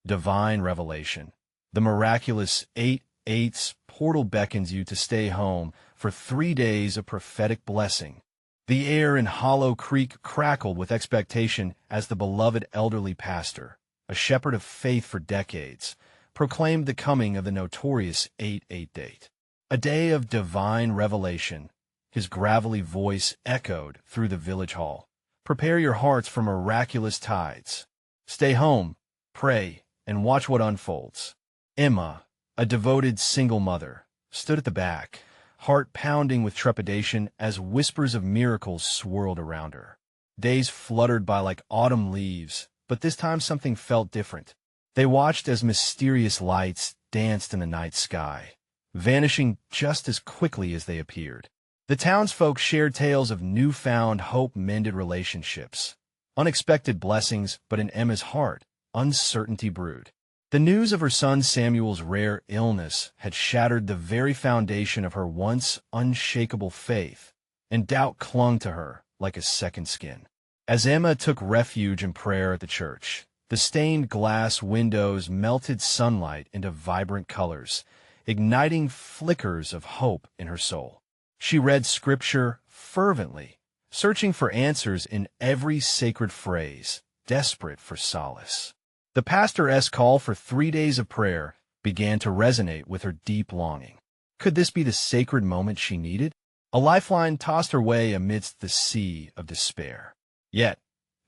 Divine revelation. The miraculous 8/8 portal beckons you to stay home for 3 days of prophetic blessing. The air in Hollow Creek crackled with expectation as the beloved elderly pastor, a shepherd of faith for decades, proclaimed the coming of the notorious 8/8 date. A day of divine revelation. His gravelly voice echoed through the village hall. Prepare your hearts for miraculous tides. Stay home, pray, and watch what unfolds. Emma, a devoted single mother, stood at the back, heart pounding with trepidation as whispers of miracles swirled around her. Days fluttered by like autumn leaves, but this time something felt different. They watched as mysterious lights danced in the night sky, vanishing just as quickly as they appeared. The townsfolk shared tales of newfound hope-mended relationships, unexpected blessings, but in Emma's heart, uncertainty brewed. The news of her son Samuel's rare illness had shattered the very foundation of her once unshakable faith, and doubt clung to her like a second skin. As Emma took refuge in prayer at the church, the stained glass windows melted sunlight into vibrant colors, igniting flickers of hope in her soul. She read scripture fervently, searching for answers in every sacred phrase, desperate for solace. The pastor's call for 3 days of prayer began to resonate with her deep longing. Could this be the sacred moment she needed? A lifeline tossed her way amidst the sea of despair. Yet,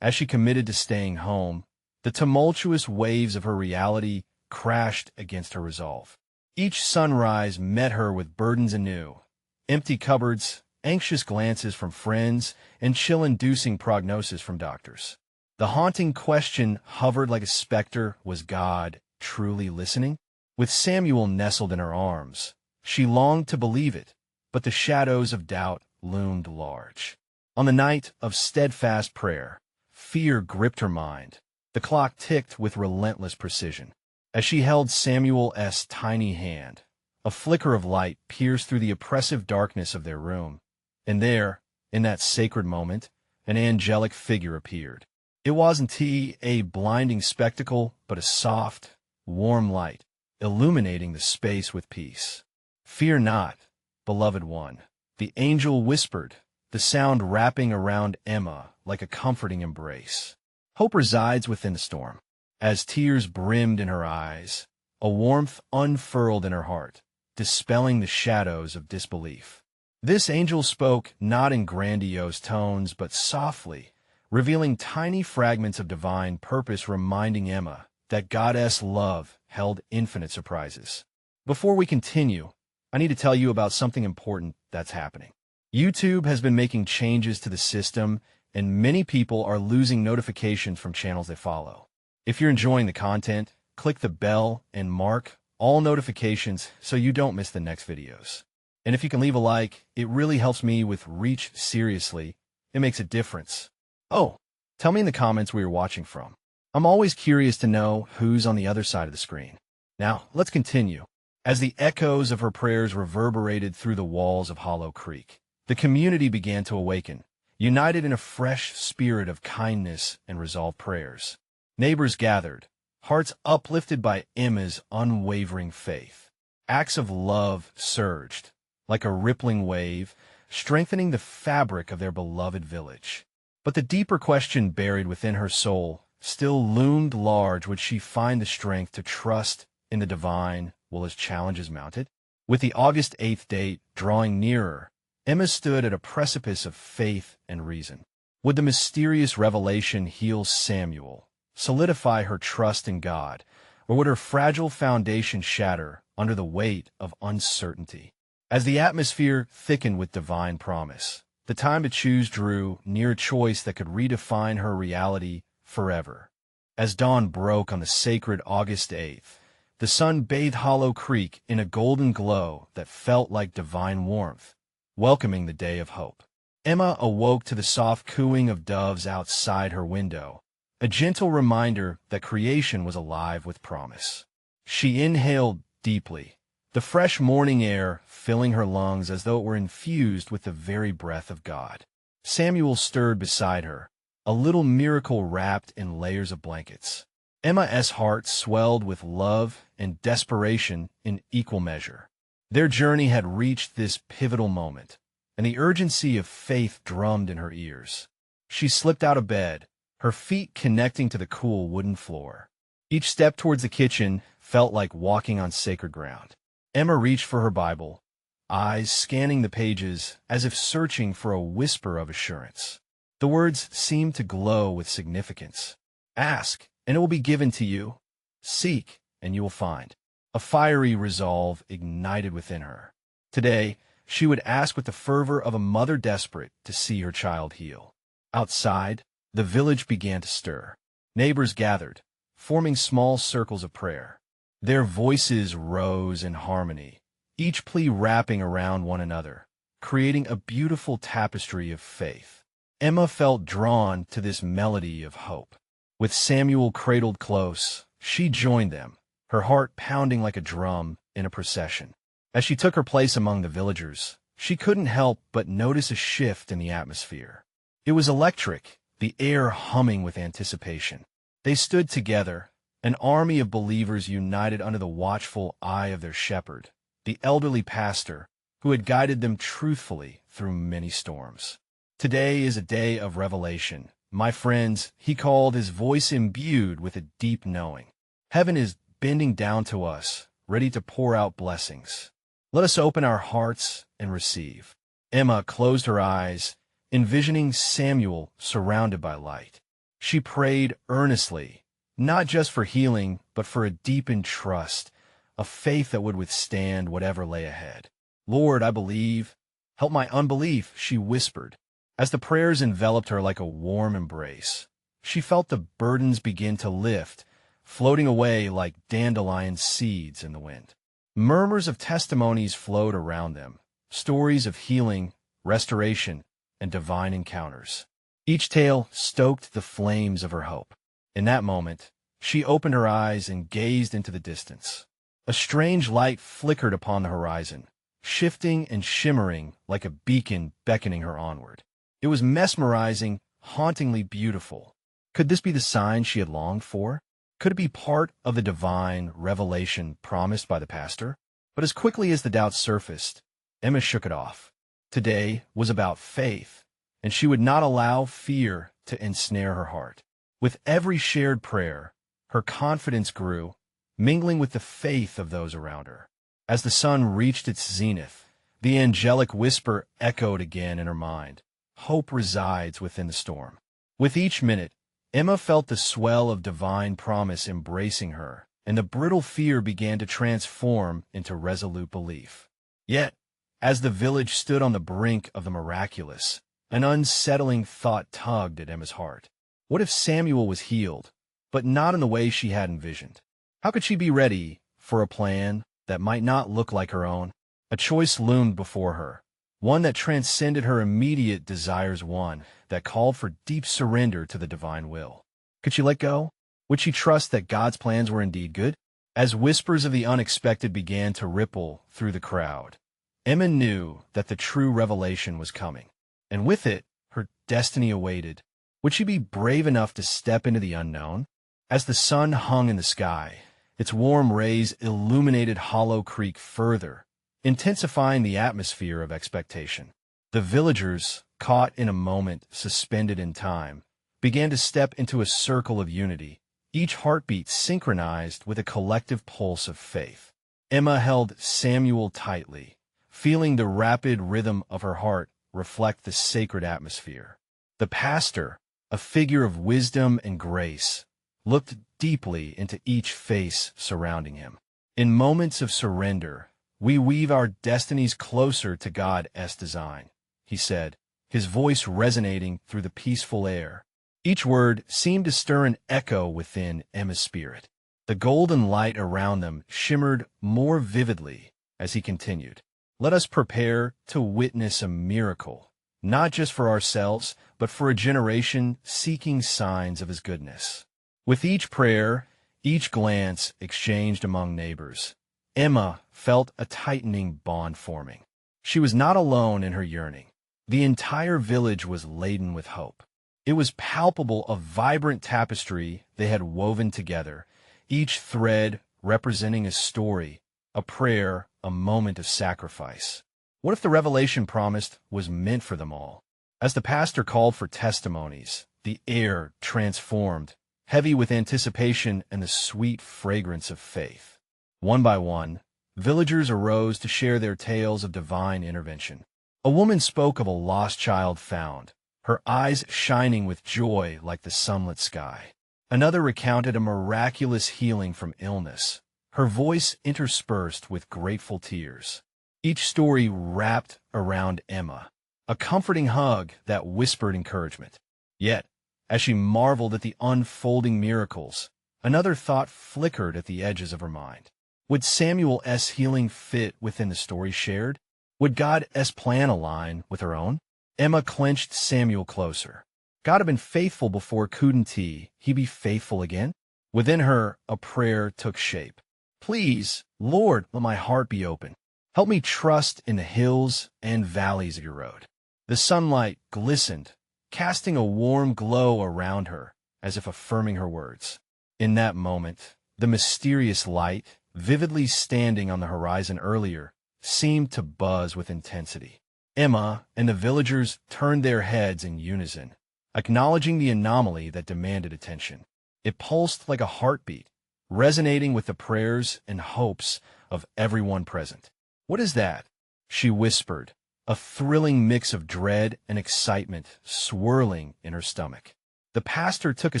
as she committed to staying home, the tumultuous waves of her reality crashed against her resolve. Each sunrise met her with burdens anew. Empty cupboards, anxious glances from friends, and chill-inducing prognosis from doctors. The haunting question hovered like a specter: was God truly listening? With Samuel nestled in her arms, she longed to believe it, but the shadows of doubt loomed large. On the night of steadfast prayer, fear gripped her mind. The clock ticked with relentless precision. As she held Samuel's tiny hand, a flicker of light pierced through the oppressive darkness of their room, and there, in that sacred moment, an angelic figure appeared. It wasn't a blinding spectacle, but a soft, warm light, illuminating the space with peace. "Fear not, beloved one," the angel whispered, the sound wrapping around Emma like a comforting embrace. Hope resides within the storm. As tears brimmed in her eyes, a warmth unfurled in her heart, dispelling the shadows of disbelief. This angel spoke not in grandiose tones, but softly, revealing tiny fragments of divine purpose, reminding Emma that God's love held infinite surprises. Before we continue, I need to tell you about something important that's happening. YouTube has been making changes to the system, and many people are losing notifications from channels they follow. If you're enjoying the content, click the bell and mark all notifications so you don't miss the next videos. And if you can leave a like, it really helps me with reach. Seriously, it makes a difference. Oh, tell me in the comments where you're watching from. I'm always curious to know who's on the other side of the screen. Now, let's continue. As the echoes of her prayers reverberated through the walls of Hollow Creek, the community began to awaken, united in a fresh spirit of kindness and resolved prayers. Neighbors gathered, hearts uplifted by Emma's unwavering faith. Acts of love surged, like a rippling wave, strengthening the fabric of their beloved village. But the deeper question buried within her soul still loomed large: would she find the strength to trust in the divine while as challenges mounted? With the August 8th date drawing nearer, Emma stood at a precipice of faith and reason. Would the mysterious revelation heal Samuel, solidify her trust in God, or would her fragile foundation shatter under the weight of uncertainty? As the atmosphere thickened with divine promise, the time to choose drew near, a choice that could redefine her reality forever. As dawn broke on the sacred August 8th, the sun bathed Hollow Creek in a golden glow that felt like divine warmth, welcoming the day of hope. Emma awoke to the soft cooing of doves outside her window, a gentle reminder that creation was alive with promise. She inhaled deeply, the fresh morning air filling her lungs as though it were infused with the very breath of God. Samuel stirred beside her, a little miracle wrapped in layers of blankets. Emma's heart swelled with love and desperation in equal measure. Their journey had reached this pivotal moment, and the urgency of faith drummed in her ears. She slipped out of bed, her feet connecting to the cool wooden floor. Each step towards the kitchen felt like walking on sacred ground. Emma reached for her Bible, eyes scanning the pages as if searching for a whisper of assurance. The words seemed to glow with significance. Ask, and it will be given to you. Seek, and you will find. A fiery resolve ignited within her. Today, she would ask with the fervor of a mother desperate to see her child heal. Outside, the village began to stir. Neighbors gathered, forming small circles of prayer. Their voices rose in harmony, each plea wrapping around one another, creating a beautiful tapestry of faith. Emma felt drawn to this melody of hope. With Samuel cradled close, she joined them, her heart pounding like a drum in a procession. As she took her place among the villagers, she couldn't help but notice a shift in the atmosphere. It was electric, the air humming with anticipation. They stood together, an army of believers united under the watchful eye of their shepherd, the elderly pastor, who had guided them truthfully through many storms. Today is a day of revelation. My friends, he called, his voice imbued with a deep knowing. Heaven is bending down to us, ready to pour out blessings. Let us open our hearts and receive. Emma closed her eyes, envisioning Samuel surrounded by light. She prayed earnestly, not just for healing, but for a deepened trust, a faith that would withstand whatever lay ahead. Lord, I believe. Help my unbelief, she whispered. As the prayers enveloped her like a warm embrace, she felt the burdens begin to lift, floating away like dandelion seeds in the wind. Murmurs of testimonies flowed around them, stories of healing, restoration, and divine encounters. Each tale stoked the flames of her hope. In that moment, she opened her eyes and gazed into the distance. A strange light flickered upon the horizon, shifting and shimmering like a beacon beckoning her onward. It was mesmerizing, hauntingly beautiful. Could this be the sign she had longed for? Could it be part of the divine revelation promised by the pastor? But as quickly as the doubt surfaced, Emma shook it off. Today was about faith, and she would not allow fear to ensnare her heart. With every shared prayer, her confidence grew, mingling with the faith of those around her. As the sun reached its zenith, the angelic whisper echoed again in her mind. Hope resides within the storm. With each minute, Emma felt the swell of divine promise embracing her, and the brittle fear began to transform into resolute belief. Yet, as the village stood on the brink of the miraculous, an unsettling thought tugged at Emma's heart. What if Samuel was healed, but not in the way she had envisioned? How could she be ready for a plan that might not look like her own? A choice loomed before her, one that transcended her immediate desires, one that called for deep surrender to the divine will. Could she let go? Would she trust that God's plans were indeed good? As whispers of the unexpected began to ripple through the crowd, Emma knew that the true revelation was coming, and with it, her destiny awaited. Would she be brave enough to step into the unknown? As the sun hung in the sky, its warm rays illuminated Hollow Creek further, intensifying the atmosphere of expectation. The villagers, caught in a moment suspended in time, began to step into a circle of unity, each heartbeat synchronized with a collective pulse of faith. Emma held Samuel tightly, feeling the rapid rhythm of her heart reflect the sacred atmosphere. The pastor, a figure of wisdom and grace, looked deeply into each face surrounding him. In moments of surrender, we weave our destinies closer to God's design, he said, his voice resonating through the peaceful air. Each word seemed to stir an echo within Emma's spirit. The golden light around them shimmered more vividly as he continued. Let us prepare to witness a miracle, not just for ourselves, but for a generation seeking signs of his goodness. With each prayer, each glance exchanged among neighbors, Emma felt a tightening bond forming. She was not alone in her yearning. The entire village was laden with hope. It was palpable, a vibrant tapestry they had woven together, each thread representing a story, a prayer, a moment of sacrifice. What if the revelation promised was meant for them all? As the pastor called for testimonies, the air transformed, heavy with anticipation and the sweet fragrance of faith. One by one, villagers arose to share their tales of divine intervention. A woman spoke of a lost child found, her eyes shining with joy like the sunlit sky. Another recounted a miraculous healing from illness, her voice interspersed with grateful tears. Each story wrapped around Emma, a comforting hug that whispered encouragement. Yet, as she marveled at the unfolding miracles, another thought flickered at the edges of her mind. Would Samuel's healing fit within the story shared? Would God's plan align with her own? Emma clenched Samuel closer. God had been faithful before, couldn't he be faithful again? Within her, a prayer took shape. Please, Lord, let my heart be open. Help me trust in the hills and valleys of your road. The sunlight glistened, casting a warm glow around her, as if affirming her words. In that moment, the mysterious light, vividly standing on the horizon earlier, seemed to buzz with intensity. Emma and the villagers turned their heads in unison, acknowledging the anomaly that demanded attention. It pulsed like a heartbeat, resonating with the prayers and hopes of everyone present. "What is that?" she whispered, a thrilling mix of dread and excitement swirling in her stomach. The pastor took a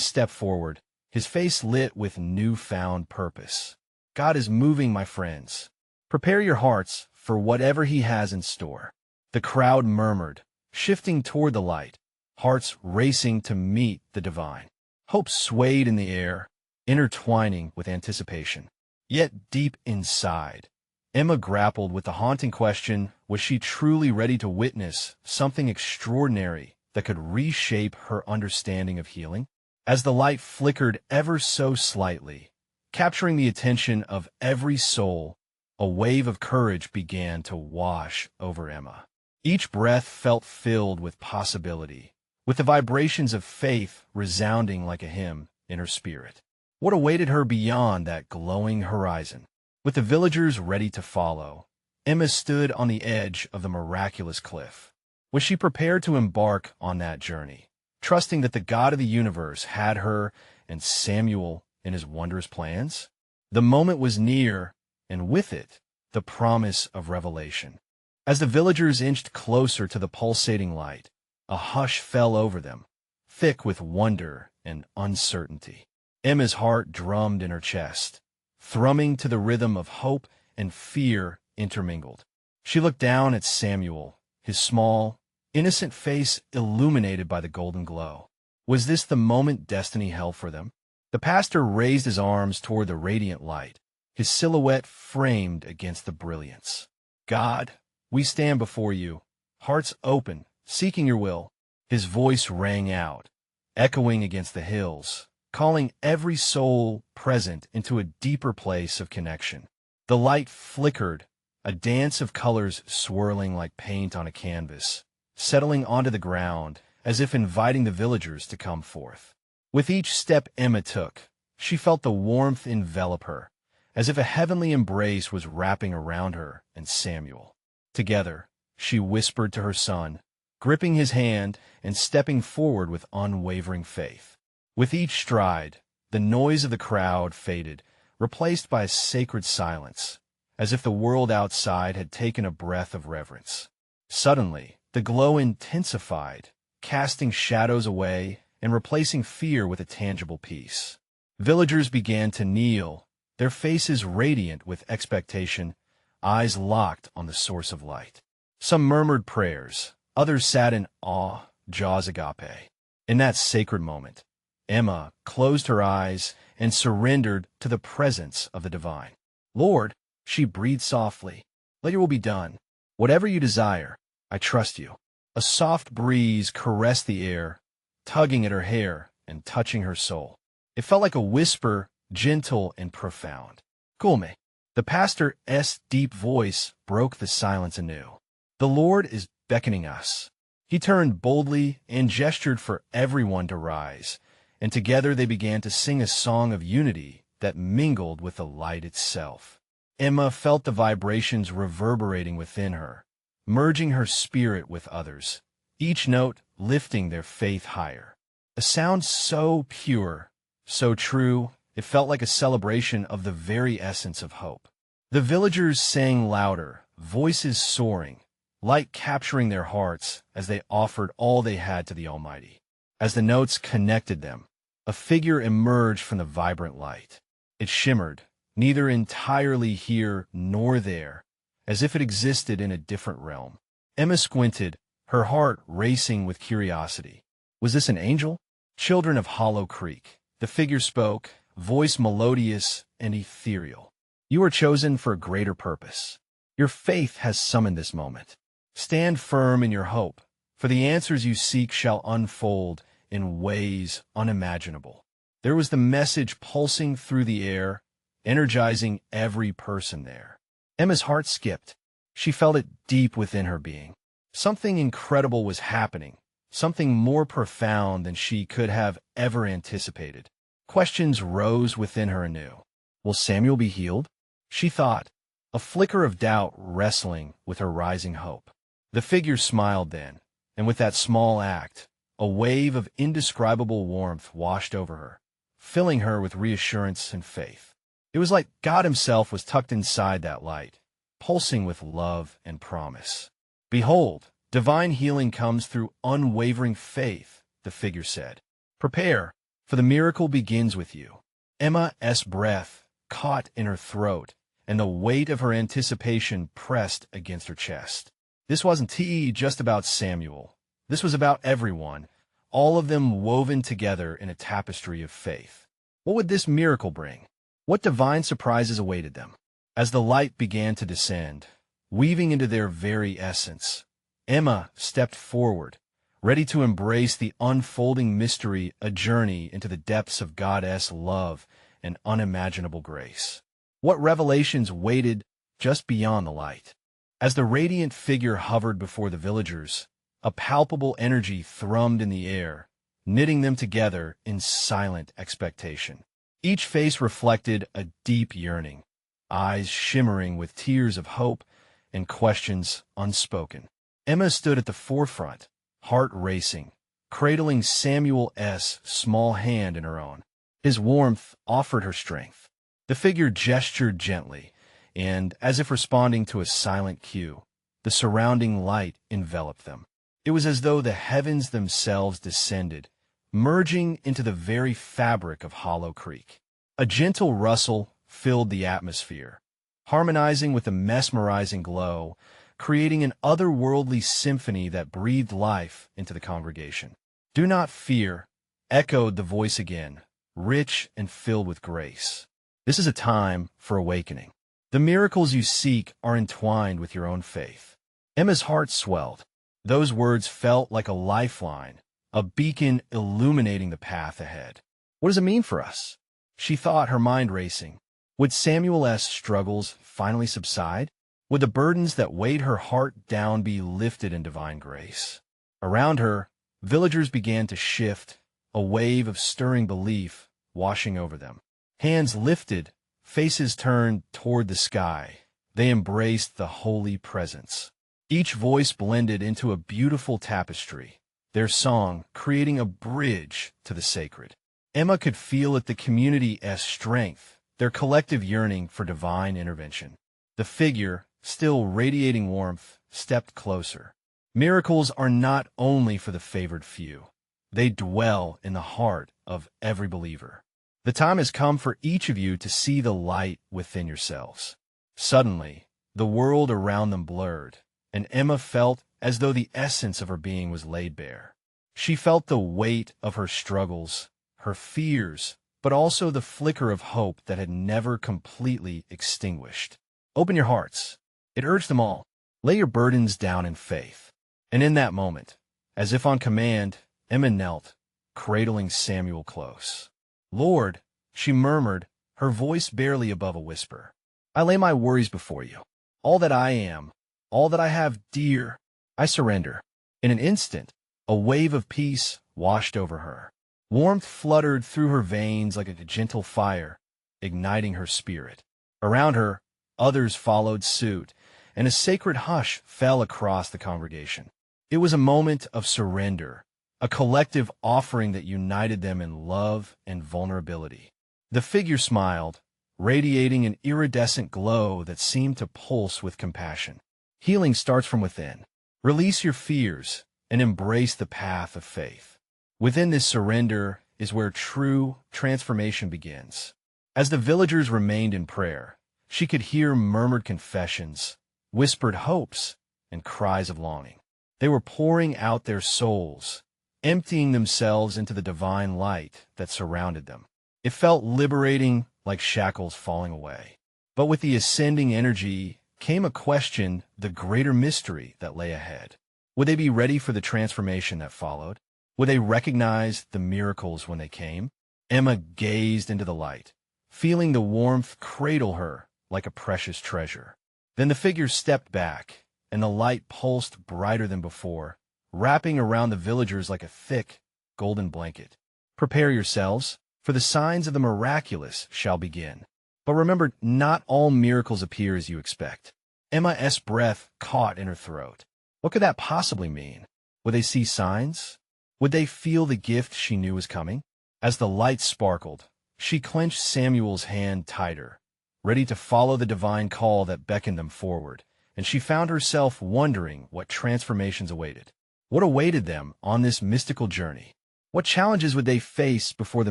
step forward, his face lit with newfound purpose. "God is moving, my friends. Prepare your hearts for whatever he has in store." The crowd murmured, shifting toward the light, hearts racing to meet the divine. Hope swayed in the air, intertwining with anticipation. Yet deep inside, Emma grappled with the haunting question, was she truly ready to witness something extraordinary that could reshape her understanding of healing? As the light flickered ever so slightly, capturing the attention of every soul, a wave of courage began to wash over Emma. Each breath felt filled with possibility, with the vibrations of faith resounding like a hymn in her spirit. What awaited her beyond that glowing horizon? With the villagers ready to follow, Emma stood on the edge of the miraculous cliff. Was she prepared to embark on that journey, trusting that the God of the universe had her and Samuel in his wondrous plans? The moment was near, and with it, the promise of revelation. As the villagers inched closer to the pulsating light, a hush fell over them, thick with wonder and uncertainty. Emma's heart drummed in her chest, thrumming to the rhythm of hope and fear intermingled. She looked down at Samuel, his small, innocent face illuminated by the golden glow. Was this the moment destiny held for them? The pastor raised his arms toward the radiant light, his silhouette framed against the brilliance. "God, we stand before you, hearts open, seeking your will." His voice rang out, echoing against the hills, calling every soul present into a deeper place of connection. The light flickered, a dance of colors swirling like paint on a canvas, settling onto the ground as if inviting the villagers to come forth. With each step Emma took, she felt the warmth envelop her, as if a heavenly embrace was wrapping around her and Samuel. Together, she whispered to her son, gripping his hand and stepping forward with unwavering faith. With each stride, the noise of the crowd faded, replaced by a sacred silence, as if the world outside had taken a breath of reverence. Suddenly, the glow intensified, casting shadows away and replacing fear with a tangible peace. Villagers began to kneel, their faces radiant with expectation, eyes locked on the source of light. Some murmured prayers, others sat in awe, jaws agape. In that sacred moment, Emma closed her eyes and surrendered to the presence of the divine. "Lord," she breathed softly, "let your will be done. Whatever you desire, I trust you." A soft breeze caressed the air, tugging at her hair and touching her soul. It felt like a whisper, gentle and profound. "Come." The pastor's deep voice broke the silence anew. "The Lord is beckoning us. He turned boldly and gestured for everyone to rise, and together they began to sing a song of unity that mingled with the light itself. Emma felt the vibrations reverberating within her, merging her spirit with others, each note lifting their faith higher. A sound so pure, so true, it felt like a celebration of the very essence of hope. The villagers sang louder, voices soaring, light capturing their hearts as they offered all they had to the Almighty. As the notes connected them, a figure emerged from the vibrant light. It shimmered, neither entirely here nor there, as if it existed in a different realm. Emma squinted, her heart racing with curiosity. Was this an angel? Children of Hollow Creek. The figure spoke, voice melodious and ethereal. You are chosen for a greater purpose. Your faith has summoned this moment. Stand firm in your hope, for the answers you seek shall unfold in ways unimaginable. There was the message pulsing through the air, energizing every person there. Emma's heart skipped. She felt it deep within her being. Something incredible was happening, something more profound than she could have ever anticipated. Questions rose within her anew. Will Samuel be healed? She thought, a flicker of doubt wrestling with her rising hope. The figure smiled then, and with that small act, a wave of indescribable warmth washed over her, filling her with reassurance and faith. It was like God himself was tucked inside that light, pulsing with love and promise. Behold, divine healing comes through unwavering faith, the figure said. Prepare, for the miracle begins with you. Emma's breath caught in her throat, and the weight of her anticipation pressed against her chest. This wasn't just about Samuel. This was about everyone, all of them woven together in a tapestry of faith. What would this miracle bring? What divine surprises awaited them? As the light began to descend, weaving into their very essence, Emma stepped forward, ready to embrace the unfolding mystery, a journey into the depths of God's love and unimaginable grace. What revelations waited just beyond the light? As the radiant figure hovered before the villagers, a palpable energy thrummed in the air, knitting them together in silent expectation. Each face reflected a deep yearning, eyes shimmering with tears of hope and questions unspoken. Emma stood at the forefront, heart racing, cradling Samuel's small hand in her own. His warmth offered her strength. The figure gestured gently, and, as if responding to a silent cue, the surrounding light enveloped them. It was as though the heavens themselves descended, merging into the very fabric of Hollow Creek. A gentle rustle filled the atmosphere, harmonizing with the mesmerizing glow, creating an otherworldly symphony that breathed life into the congregation. Do not fear, echoed the voice again, rich and filled with grace. This is a time for awakening. The miracles you seek are entwined with your own faith. Emma's heart swelled. Those words felt like a lifeline, a beacon illuminating the path ahead. What does it mean for us? She thought, her mind racing. Would Samuel's struggles finally subside? Would the burdens that weighed her heart down be lifted in divine grace? Around her, villagers began to shift, a wave of stirring belief washing over them. Hands lifted, faces turned toward the sky. They embraced the holy presence. Each voice blended into a beautiful tapestry, their song creating a bridge to the sacred. Emma could feel it, the community's strength, their collective yearning for divine intervention. The figure, still radiating warmth, stepped closer. Miracles are not only for the favored few. They dwell in the heart of every believer. The time has come for each of you to see the light within yourselves. Suddenly, the world around them blurred, and Emma felt as though the essence of her being was laid bare. She felt the weight of her struggles, her fears, but also the flicker of hope that had never completely extinguished. Open your hearts. It urged them all. Lay your burdens down in faith. And in that moment, as if on command, Emma knelt, cradling Samuel close. Lord, she murmured, her voice barely above a whisper, I lay my worries before you. All that I am, all that I have dear, I surrender. In an instant, a wave of peace washed over her. Warmth fluttered through her veins like a gentle fire, igniting her spirit. Around her, others followed suit, and a sacred hush fell across the congregation. It was a moment of surrender, a collective offering that united them in love and vulnerability. The figure smiled, radiating an iridescent glow that seemed to pulse with compassion. Healing starts from within. Release your fears and embrace the path of faith. Within this surrender is where true transformation begins. As the villagers remained in prayer, she could hear murmured confessions, whispered hopes, and cries of longing. They were pouring out their souls, emptying themselves into the divine light that surrounded them. It felt liberating, like shackles falling away. But with the ascending energy came a question, the greater mystery that lay ahead. Would they be ready for the transformation that followed? Would they recognize the miracles when they came? Emma gazed into the light, feeling the warmth cradle her like a precious treasure. Then the figure stepped back, and the light pulsed brighter than before, wrapping around the villagers like a thick, golden blanket. Prepare yourselves, for the signs of the miraculous shall begin. But remember, not all miracles appear as you expect. Emma's breath caught in her throat. What could that possibly mean? Would they see signs? Would they feel the gift she knew was coming? As the light sparkled, she clenched Samuel's hand tighter, ready to follow the divine call that beckoned them forward, and she found herself wondering what transformations awaited. What awaited them on this mystical journey? What challenges would they face before the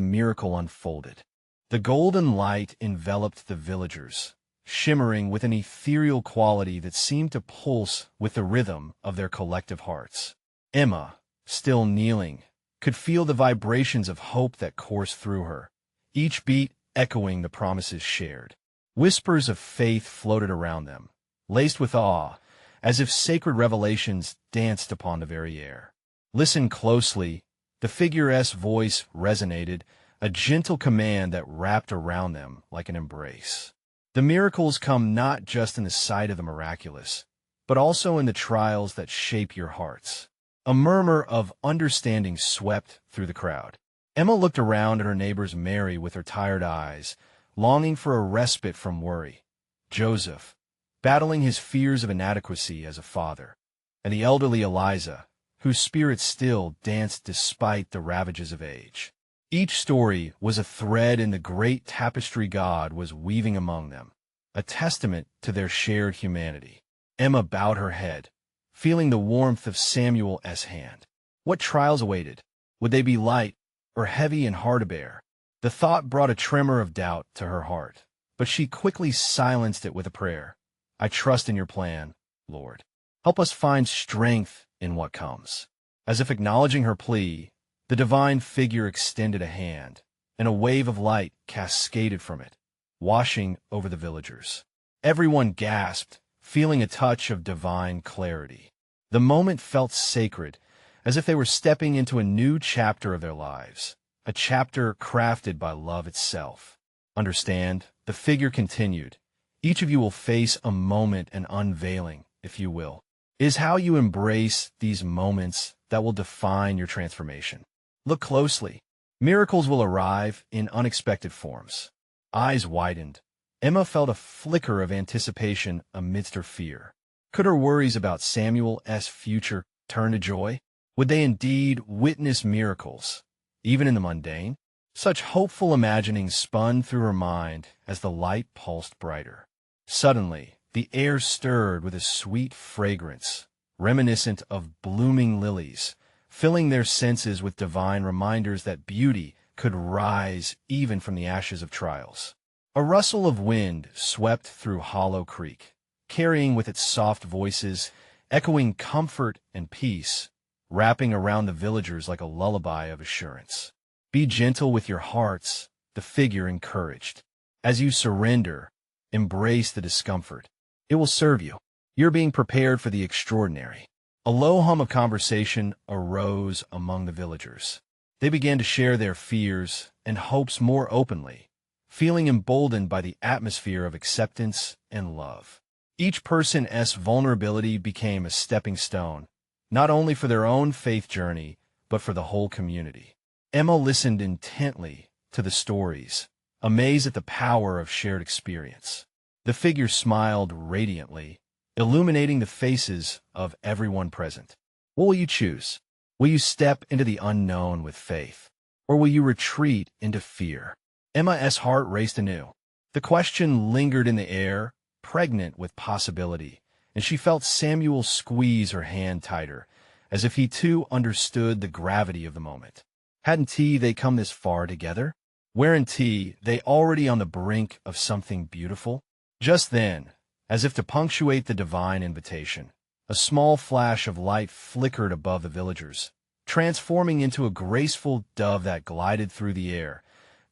miracle unfolded? The golden light enveloped the villagers, shimmering with an ethereal quality that seemed to pulse with the rhythm of their collective hearts. Emma, still kneeling, could feel the vibrations of hope that coursed through her, each beat echoing the promises shared. Whispers of faith floated around them, laced with awe, as if sacred revelations danced upon the very air. Listen closely. The figure's voice resonated, a gentle command that wrapped around them like an embrace. The miracles come not just in the sight of the miraculous, but also in the trials that shape your hearts. A murmur of understanding swept through the crowd. Emma looked around at her neighbors Mary with her tired eyes, longing for a respite from worry. Joseph, battling his fears of inadequacy as a father, and the elderly Eliza, whose spirit still danced despite the ravages of age. Each story was a thread in the great tapestry God was weaving among them, a testament to their shared humanity. Emma bowed her head, feeling the warmth of Samuel's hand. What trials awaited? Would they be light or heavy and hard to bear? The thought brought a tremor of doubt to her heart, but she quickly silenced it with a prayer. I trust in your plan, Lord. Help us find strength in what comes. As if acknowledging her plea, the divine figure extended a hand, and a wave of light cascaded from it, washing over the villagers. Everyone gasped, feeling a touch of divine clarity. The moment felt sacred, as if they were stepping into a new chapter of their lives, a chapter crafted by love itself. Understand, the figure continued. Each of you will face a moment and unveiling, if you will. It is how you embrace these moments that will define your transformation. Look closely. Miracles will arrive in unexpected forms. Eyes widened. Emma felt a flicker of anticipation amidst her fear. Could her worries about Samuel's future turn to joy? Would they indeed witness miracles, even in the mundane? Such hopeful imaginings spun through her mind as the light pulsed brighter. Suddenly, the air stirred with a sweet fragrance, reminiscent of blooming lilies, filling their senses with divine reminders that beauty could rise even from the ashes of trials. A rustle of wind swept through Hollow Creek, carrying with its soft voices, echoing comfort and peace, wrapping around the villagers like a lullaby of assurance. Be gentle with your hearts, the figure encouraged. As you surrender, embrace the discomfort. It will serve you. You're being prepared for the extraordinary. A low hum of conversation arose among the villagers. They began to share their fears and hopes more openly, feeling emboldened by the atmosphere of acceptance and love. Each person's vulnerability became a stepping stone, not only for their own faith journey, but for the whole community. Emma listened intently to the stories, amazed at the power of shared experience. The figure smiled radiantly, illuminating the faces of everyone present. What will you choose? Will you step into the unknown with faith, or will you retreat into fear? Emma's heart raced anew. The question lingered in the air, pregnant with possibility, and she felt Samuel squeeze her hand tighter, as if he too understood the gravity of the moment. Hadn't they come this far together? Weren't they already on the brink of something beautiful? Just then, as if to punctuate the divine invitation, a small flash of light flickered above the villagers, transforming into a graceful dove that glided through the air,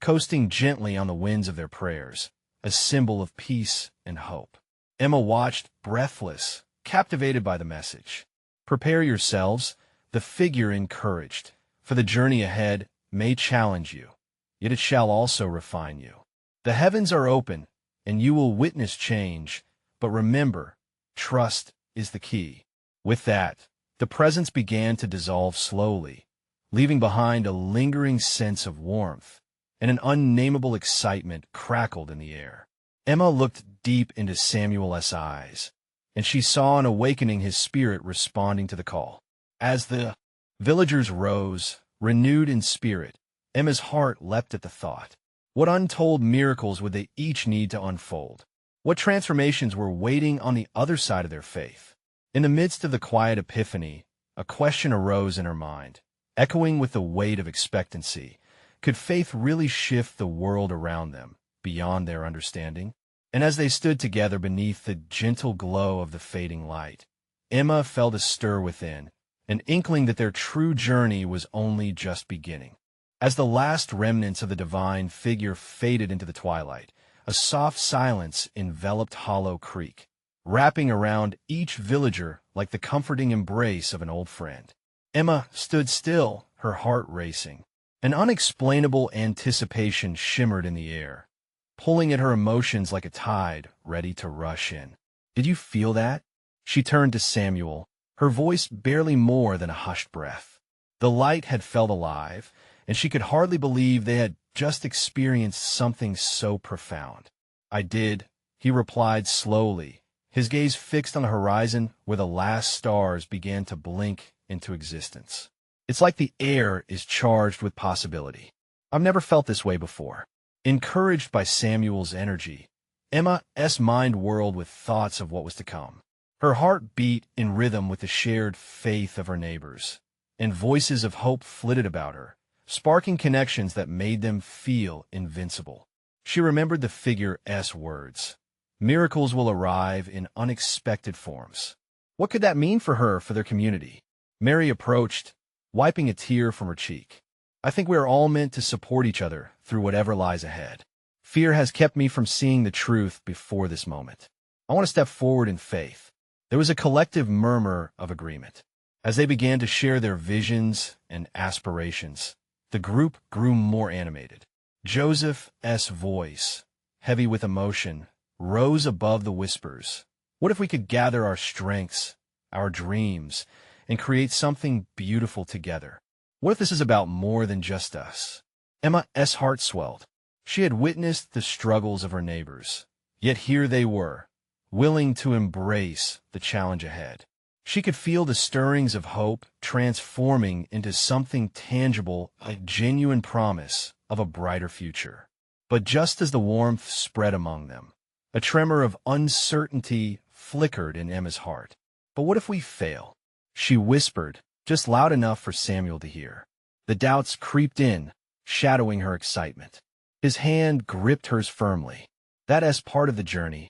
coasting gently on the winds of their prayers, a symbol of peace and hope. Emma watched, breathless, captivated by the message. Prepare yourselves, the figure encouraged, for the journey ahead may challenge you, yet it shall also refine you. The heavens are open, and you will witness change, but remember, trust is the key. With that, the presence began to dissolve slowly, leaving behind a lingering sense of warmth, and an unnameable excitement crackled in the air. Emma looked deep into Samuel's eyes, and she saw an awakening his spirit responding to the call. As the villagers rose, renewed in spirit, Emma's heart leapt at the thought. What untold miracles would they each need to unfold? What transformations were waiting on the other side of their faith? In the midst of the quiet epiphany, a question arose in her mind, echoing with the weight of expectancy. Could faith really shift the world around them, beyond their understanding? And as they stood together beneath the gentle glow of the fading light, Emma felt a stir within, an inkling that their true journey was only just beginning. As the last remnants of the divine figure faded into the twilight, a soft silence enveloped Hollow Creek, wrapping around each villager like the comforting embrace of an old friend. Emma stood still, her heart racing. An unexplainable anticipation shimmered in the air, pulling at her emotions like a tide ready to rush in. Did you feel that? She turned to Samuel, her voice barely more than a hushed breath. The light had felt alive, and she could hardly believe they had just experienced something so profound. I did, he replied slowly, his gaze fixed on the horizon where the last stars began to blink into existence. It's like the air is charged with possibility. I've never felt this way before. Encouraged by Samuel's energy, Emma's mind whirled with thoughts of what was to come. Her heart beat in rhythm with the shared faith of her neighbors, and voices of hope flitted about her, sparking connections that made them feel invincible. She remembered the figure's words. Miracles will arrive in unexpected forms. What could that mean for her, for their community? Mary approached, wiping a tear from her cheek. I think we are all meant to support each other through whatever lies ahead. Fear has kept me from seeing the truth before this moment. I want to step forward in faith. There was a collective murmur of agreement. As they began to share their visions and aspirations, the group grew more animated. Joseph's voice, heavy with emotion, rose above the whispers. What if we could gather our strengths, our dreams, and create something beautiful together? What if this is about more than just us? Emma's heart swelled. She had witnessed the struggles of her neighbors, yet here they were, willing to embrace the challenge ahead. She could feel the stirrings of hope transforming into something tangible, a genuine promise of a brighter future. But just as the warmth spread among them, a tremor of uncertainty flickered in Emma's heart. But what if we fail? She whispered, just loud enough for Samuel to hear. The doubts creeped in, shadowing her excitement. His hand gripped hers firmly. That's part of the journey.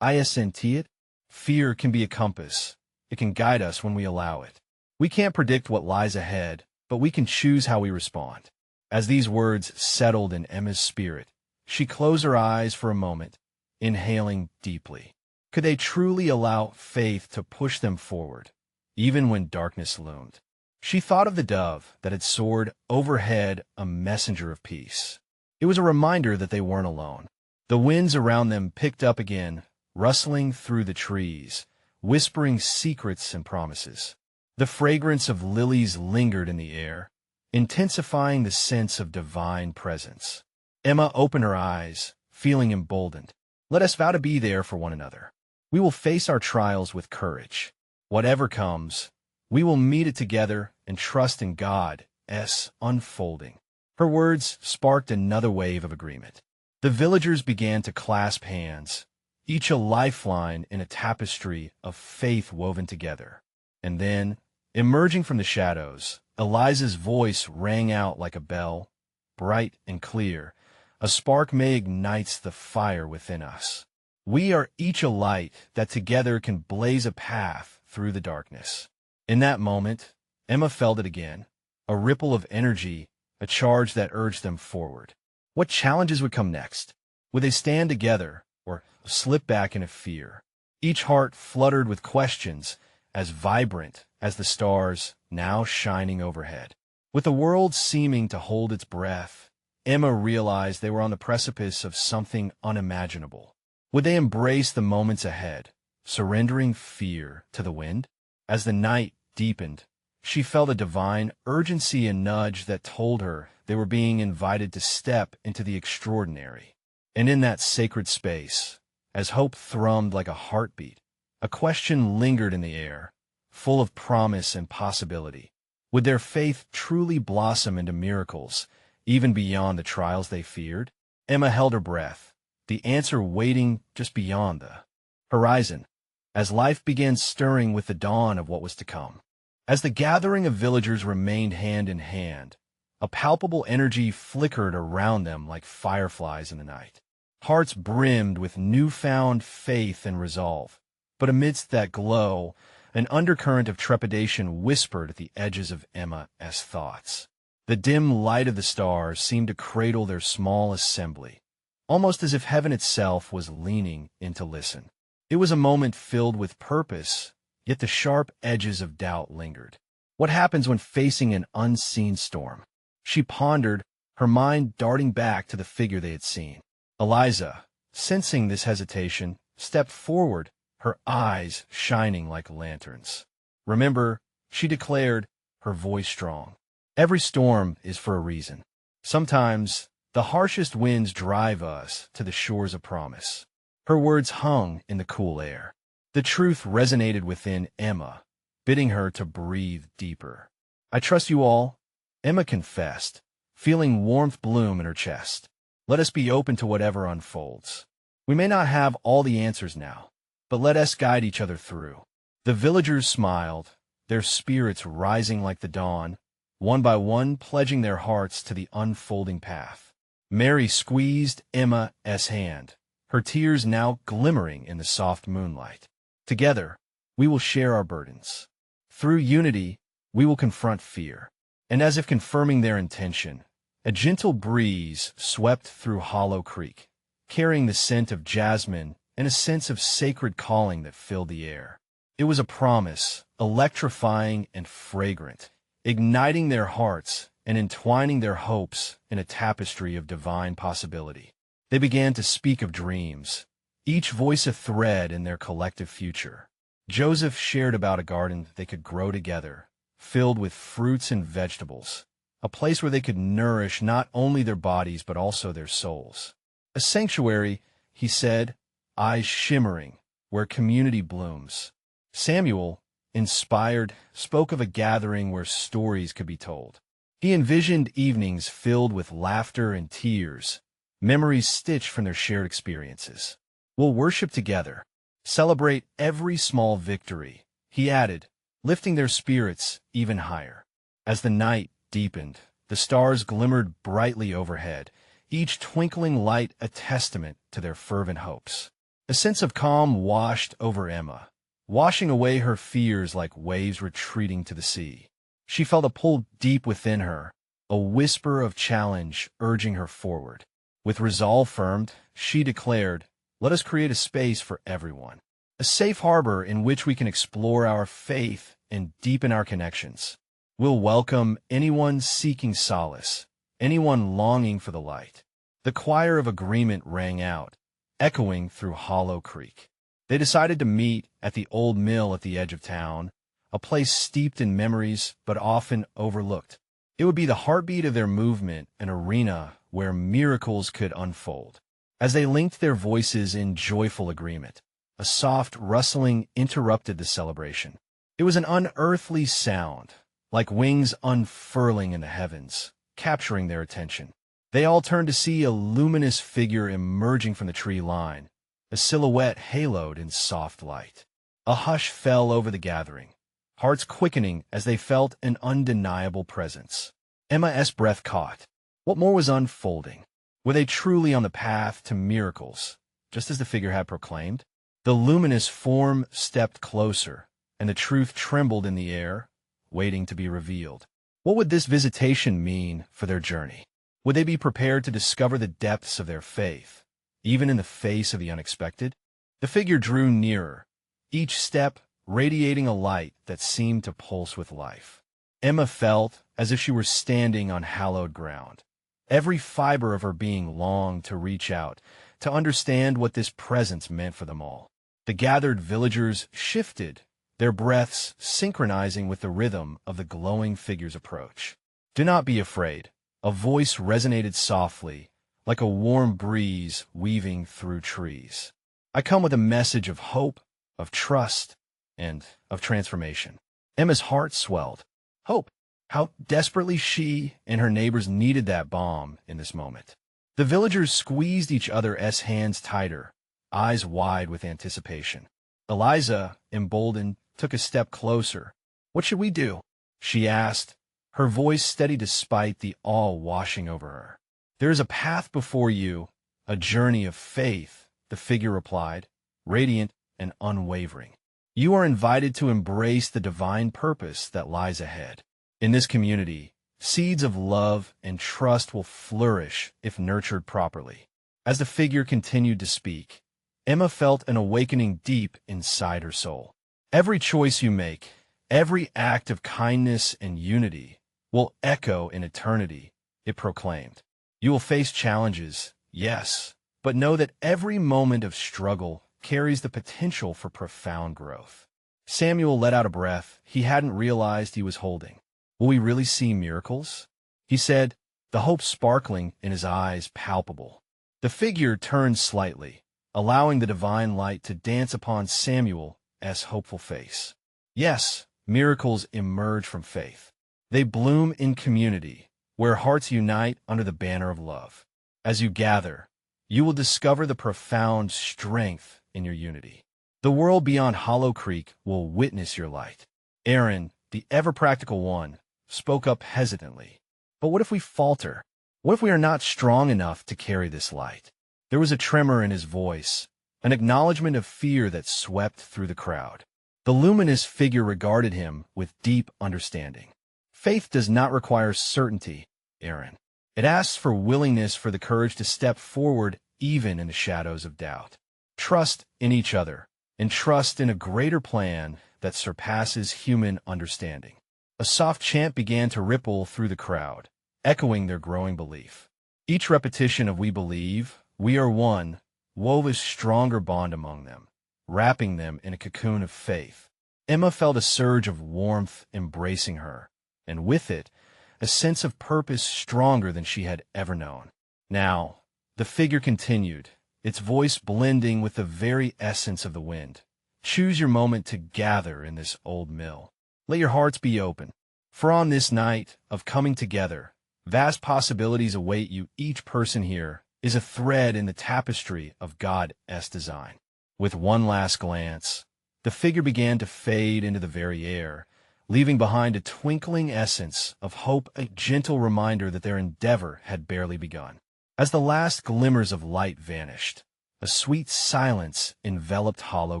I senti it. Fear can be a compass. It can guide us when we allow it. We can't predict what lies ahead, but we can choose how we respond. As these words settled in Emma's spirit, she closed her eyes for a moment, inhaling deeply. Could they truly allow faith to push them forward, even when darkness loomed? She thought of the dove that had soared overhead, a messenger of peace. It was a reminder that they weren't alone. The winds around them picked up again, rustling through the trees, whispering secrets and promises. The fragrance of lilies lingered in the air, intensifying the sense of divine presence. Emma opened her eyes, feeling emboldened. Let us vow to be there for one another. We will face our trials with courage. Whatever comes, we will meet it together and trust in God's unfolding. Her words sparked another wave of agreement. The villagers began to clasp hands, each a lifeline in a tapestry of faith woven together. And then, emerging from the shadows, Eliza's voice rang out like a bell, bright and clear. A spark may ignites the fire within us. We are each a light that together can blaze a path through the darkness. In that moment, Emma felt it again, a ripple of energy, a charge that urged them forward. What challenges would come next? Would they stand together or slip back into fear? Each heart fluttered with questions as vibrant as the stars now shining overhead. With the world seeming to hold its breath, Emma realized they were on the precipice of something unimaginable. Would they embrace the moments ahead, surrendering fear to the wind? As the night deepened, she felt a divine urgency and nudge that told her they were being invited to step into the extraordinary. And in that sacred space, as hope thrummed like a heartbeat, a question lingered in the air, full of promise and possibility. Would their faith truly blossom into miracles, even beyond the trials they feared? Emma held her breath, the answer waiting just beyond the horizon, as life began stirring with the dawn of what was to come. As the gathering of villagers remained hand in hand, a palpable energy flickered around them like fireflies in the night. Hearts brimmed with newfound faith and resolve. But amidst that glow, an undercurrent of trepidation whispered at the edges of Emma's thoughts. The dim light of the stars seemed to cradle their small assembly, almost as if heaven itself was leaning in to listen. It was a moment filled with purpose, yet the sharp edges of doubt lingered. What happens when facing an unseen storm? She pondered, her mind darting back to the figure they had seen. Eliza, sensing this hesitation, stepped forward, her eyes shining like lanterns. Remember, she declared, her voice strong. Every storm is for a reason. Sometimes, the harshest winds drive us to the shores of promise. Her words hung in the cool air. The truth resonated within Emma, bidding her to breathe deeper. I trust you all, Emma confessed, feeling warmth bloom in her chest. Let us be open to whatever unfolds. We may not have all the answers now, but let us guide each other through. The villagers smiled, their spirits rising like the dawn, one by one pledging their hearts to the unfolding path. Mary squeezed Emma's hand, her tears now glimmering in the soft moonlight. Together, we will share our burdens. Through unity, we will confront fear. And as if confirming their intention, a gentle breeze swept through Hollow Creek, carrying the scent of jasmine and a sense of sacred calling that filled the air. It was a promise, electrifying and fragrant, igniting their hearts and entwining their hopes in a tapestry of divine possibility. They began to speak of dreams, each voice a thread in their collective future. Joseph shared about a garden they could grow together, filled with fruits and vegetables, a place where they could nourish not only their bodies but also their souls. A sanctuary, he said, eyes shimmering, where community blooms. Samuel, inspired, spoke of a gathering where stories could be told. He envisioned evenings filled with laughter and tears, memories stitched from their shared experiences. We'll worship together, celebrate every small victory, he added, lifting their spirits even higher. As the night deepened, the stars glimmered brightly overhead, each twinkling light a testament to their fervent hopes. A sense of calm washed over Emma, washing away her fears like waves retreating to the sea. She felt a pull deep within her, a whisper of challenge urging her forward. With resolve firmed, she declared, let us create a space for everyone, a safe harbor in which we can explore our faith and deepen our connections. We'll welcome anyone seeking solace, anyone longing for the light. The choir of agreement rang out, echoing through Hollow Creek. They decided to meet at the old mill at the edge of town, a place steeped in memories but often overlooked. It would be the heartbeat of their movement, an arena where miracles could unfold. As they linked their voices in joyful agreement, a soft rustling interrupted the celebration. It was an unearthly sound, like wings unfurling in the heavens, capturing their attention. They all turned to see a luminous figure emerging from the tree line, a silhouette haloed in soft light. A hush fell over the gathering, hearts quickening as they felt an undeniable presence. Emma's breath caught. What more was unfolding? Were they truly on the path to miracles, just as the figure had proclaimed? The luminous form stepped closer, and the truth trembled in the air, waiting to be revealed. What would this visitation mean for their journey? Would they be prepared to discover the depths of their faith, even in the face of the unexpected? The figure drew nearer, each step radiating a light that seemed to pulse with life. Emma felt as if she were standing on hallowed ground. Every fiber of her being longed to reach out, to understand what this presence meant for them all. The gathered villagers shifted, their breaths synchronizing with the rhythm of the glowing figure's approach. "Do not be afraid," a voice resonated softly, like a warm breeze weaving through trees. "I come with a message of hope, of trust, and of transformation." Emma's heart swelled. Hope! How desperately she and her neighbors needed that balm in this moment. The villagers squeezed each other's hands tighter, eyes wide with anticipation. Eliza, emboldened, took a step closer. "What should we do?" she asked, her voice steady despite the awe washing over her. "There is a path before you, a journey of faith," the figure replied, radiant and unwavering. "You are invited to embrace the divine purpose that lies ahead. In this community, seeds of love and trust will flourish if nurtured properly." As the figure continued to speak, Emma felt an awakening deep inside her soul. Every choice you make, every act of kindness and unity, will echo in eternity, it proclaimed. You will face challenges, yes, but know that every moment of struggle carries the potential for profound growth. Samuel let out a breath he hadn't realized he was holding. "Will we really see miracles?" he said, the hope sparkling in his eyes palpable. The figure turned slightly, allowing the divine light to dance upon Samuel's hopeful face. "Yes, miracles emerge from faith. They bloom in community, where hearts unite under the banner of love. As you gather, you will discover the profound strength in your unity. The world beyond Hollow Creek will witness your light." Aaron, the ever-practical one, spoke up hesitantly. "But what if we falter? What if we are not strong enough to carry this light?" There was a tremor in his voice, an acknowledgement of fear that swept through the crowd. The luminous figure regarded him with deep understanding. "Faith does not require certainty, Aaron. It asks for willingness, for the courage to step forward even in the shadows of doubt. Trust in each other, and trust in a greater plan that surpasses human understanding." A soft chant began to ripple through the crowd, echoing their growing belief. Each repetition of "we believe, we are one," wove a stronger bond among them, wrapping them in a cocoon of faith. Emma felt a surge of warmth embracing her, and with it, a sense of purpose stronger than she had ever known. "Now," the figure continued, its voice blending with the very essence of the wind, "choose your moment to gather in this old mill. Let your hearts be open, for on this night of coming together, vast possibilities await you. Each person here is a thread in the tapestry of God's design." With one last glance, the figure began to fade into the very air, leaving behind a twinkling essence of hope, a gentle reminder that their endeavor had barely begun. As the last glimmers of light vanished, a sweet silence enveloped Hollow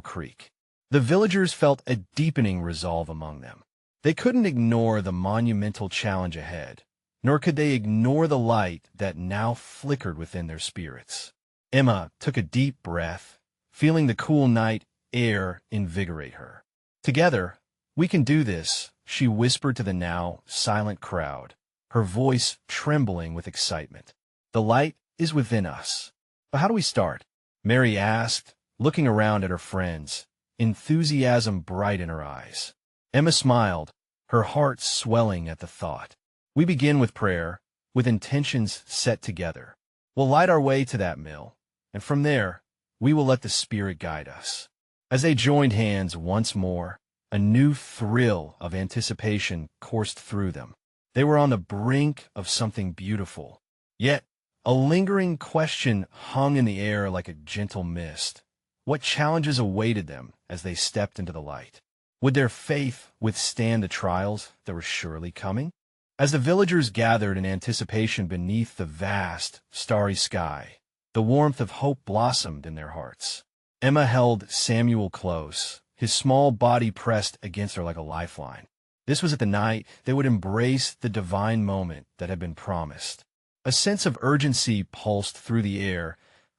Creek. The villagers felt a deepening resolve among them. They couldn't ignore the monumental challenge ahead, nor could they ignore the light that now flickered within their spirits. Emma took a deep breath, feeling the cool night air invigorate her. "Together, we can do this," she whispered to the now silent crowd, her voice trembling with excitement. "The light is within us." "But how do we start?" Mary asked, looking around at her friends, enthusiasm bright in her eyes. Emma smiled, her heart swelling at the thought. We begin with prayer, with intentions set together. We'll light our way to that mill, and from there, we will let the Spirit guide us. As they joined hands once more, a new thrill of anticipation coursed through them. They were on the brink of something beautiful. Yet, a lingering question hung in the air like a gentle mist. What challenges awaited them as they stepped into the light? Would their faith withstand the trials that were surely coming? As the villagers gathered in anticipation beneath the vast, starry sky, the warmth of hope blossomed in their hearts. Emma held Samuel close, his small body pressed against her like a lifeline. This was at the night they would embrace the divine moment that had been promised. A sense of urgency pulsed through the air,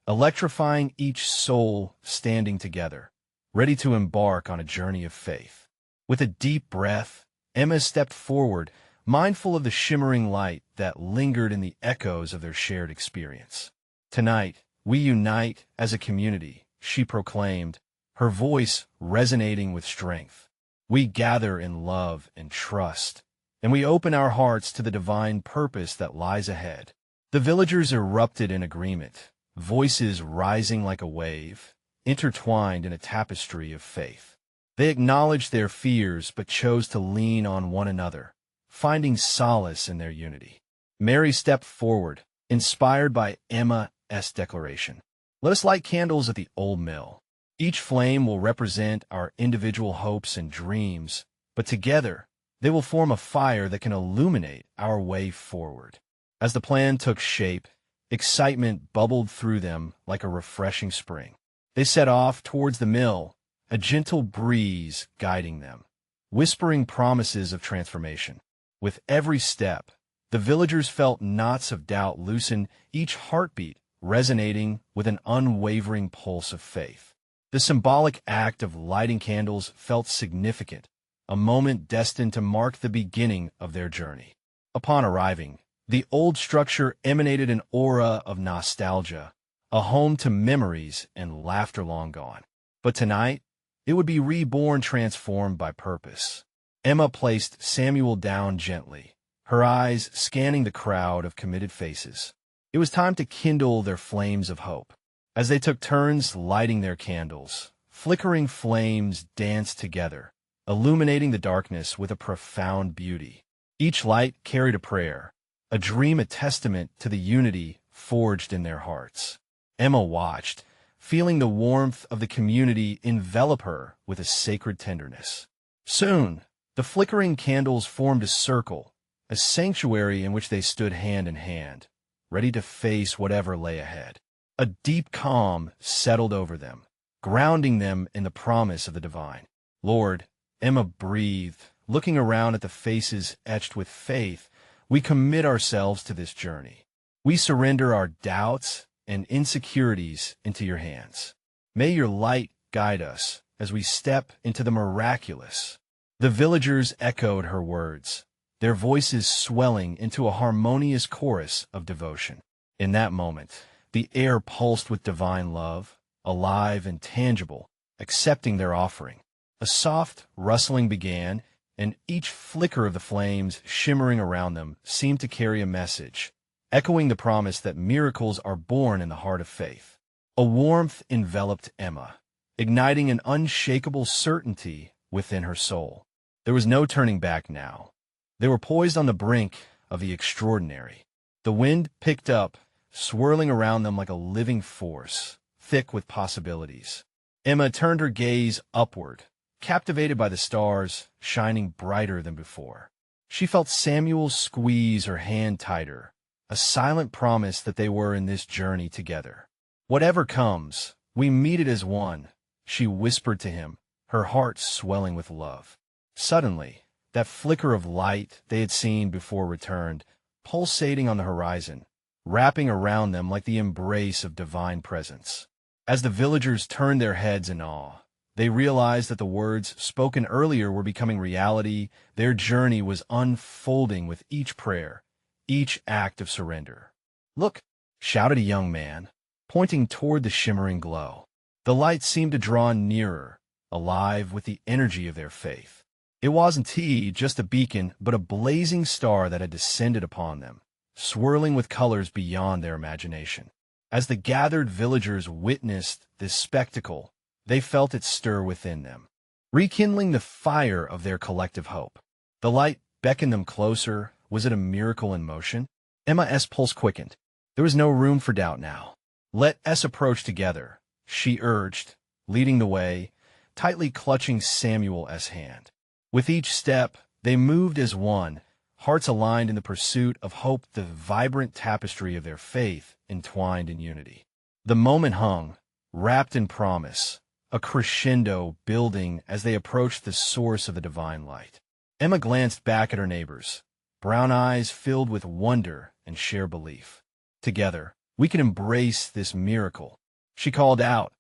electrifying each soul standing together, ready to embark on a journey of faith. With a deep breath, Emma stepped forward, mindful of the shimmering light that lingered in the echoes of their shared experience. Tonight, we unite as a community, she proclaimed, her voice resonating with strength. We gather in love and trust, and we open our hearts to the divine purpose that lies ahead. The villagers erupted in agreement, voices rising like a wave, intertwined in a tapestry of faith. They acknowledged their fears but chose to lean on one another, finding solace in their unity. Mary stepped forward, inspired by Emma's declaration. Let us light candles at the old mill. Each flame will represent our individual hopes and dreams, but together they will form a fire that can illuminate our way forward. As the plan took shape, excitement bubbled through them like a refreshing spring. They set off towards the mill, a gentle breeze guiding them, whispering promises of transformation. With every step, the villagers felt knots of doubt loosen, each heartbeat resonating with an unwavering pulse of faith. The symbolic act of lighting candles felt significant, a moment destined to mark the beginning of their journey. Upon arriving, the old structure emanated an aura of nostalgia, a home to memories and laughter long gone. But tonight, it would be reborn, transformed by purpose. Emma placed Samuel down gently, her eyes scanning the crowd of committed faces. It was time to kindle their flames of hope. As they took turns lighting their candles, flickering flames danced together, illuminating the darkness with a profound beauty. Each light carried a prayer, a dream, a testament to the unity forged in their hearts. Emma watched, feeling the warmth of the community envelop her with a sacred tenderness. Soon, the flickering candles formed a circle, a sanctuary in which they stood hand in hand, ready to face whatever lay ahead. A deep calm settled over them, grounding them in the promise of the divine. Lord, Emma breathed, looking around at the faces etched with faith. We commit ourselves to this journey. We surrender our doubts and insecurities into your hands. May your light guide us as we step into the miraculous. The villagers echoed her words, their voices swelling into a harmonious chorus of devotion. In that moment, the air pulsed with divine love, alive and tangible, accepting their offering. A soft rustling began, and each flicker of the flames shimmering around them seemed to carry a message, echoing the promise that miracles are born in the heart of faith. A warmth enveloped Emma, igniting an unshakable certainty within her soul. There was no turning back now. They were poised on the brink of the extraordinary. The wind picked up, swirling around them like a living force, thick with possibilities. Emma turned her gaze upward, captivated by the stars shining brighter than before. She felt Samuel squeeze her hand tighter, a silent promise that they were in this journey together. Whatever comes, we meet it as one, she whispered to him, her heart swelling with love. Suddenly, that flicker of light they had seen before returned, pulsating on the horizon, wrapping around them like the embrace of divine presence. As the villagers turned their heads in awe, they realized that the words spoken earlier were becoming reality. Their journey was unfolding with each prayer, each act of surrender. "Look!" shouted a young man, pointing toward the shimmering glow. The light seemed to draw nearer, alive with the energy of their faith. It wasn't just a beacon, but a blazing star that had descended upon them, swirling with colors beyond their imagination. As the gathered villagers witnessed this spectacle, they felt it stir within them, rekindling the fire of their collective hope. The light beckoned them closer. Was it a miracle in motion? Emma's pulse quickened. There was no room for doubt now. Let us approach together, she urged, leading the way, tightly clutching Samuel's hand. With each step, they moved as one, hearts aligned in the pursuit of hope, the vibrant tapestry of their faith entwined in unity. The moment hung, wrapped in promise, a crescendo building as they approached the source of the divine light. Emma glanced back at her neighbors, brown eyes filled with wonder and shared belief. Together, we can embrace this miracle, she called out,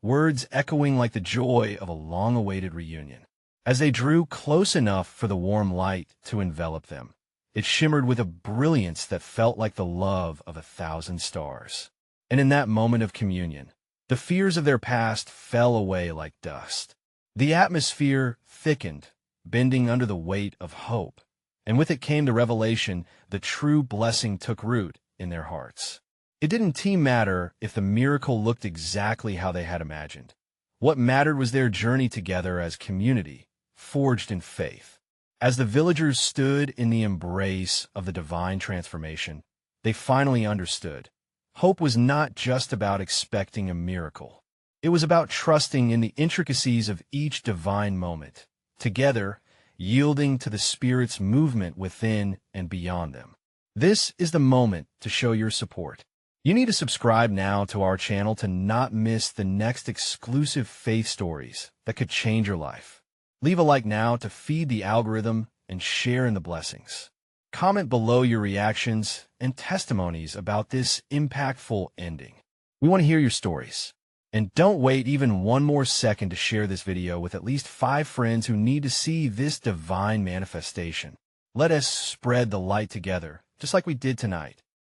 words echoing like the joy of a long-awaited reunion. As they drew close enough for the warm light to envelop them, it shimmered with a brilliance that felt like the love of 1,000 stars. And in that moment of communion, the fears of their past fell away like dust. The atmosphere thickened, bending under the weight of hope, and with it came the revelation the true blessing took root in their hearts. It didn't matter if the miracle looked exactly how they had imagined. What mattered was their journey together as community, forged in faith. As the villagers stood in the embrace of the divine transformation, they finally understood. Hope was not just about expecting a miracle. It was about trusting in the intricacies of each divine moment, together, yielding to the Spirit's movement within and beyond them. This is the moment to show your support. You need to subscribe now to our channel to not miss the next exclusive faith stories that could change your life. Leave a like now to feed the algorithm and share in the blessings. Comment below your reactions and testimonies about this impactful ending. We want to hear your stories. And don't wait even one more second to share this video with at least 5 friends who need to see this divine manifestation. Let us spread the light together, just like we did tonight.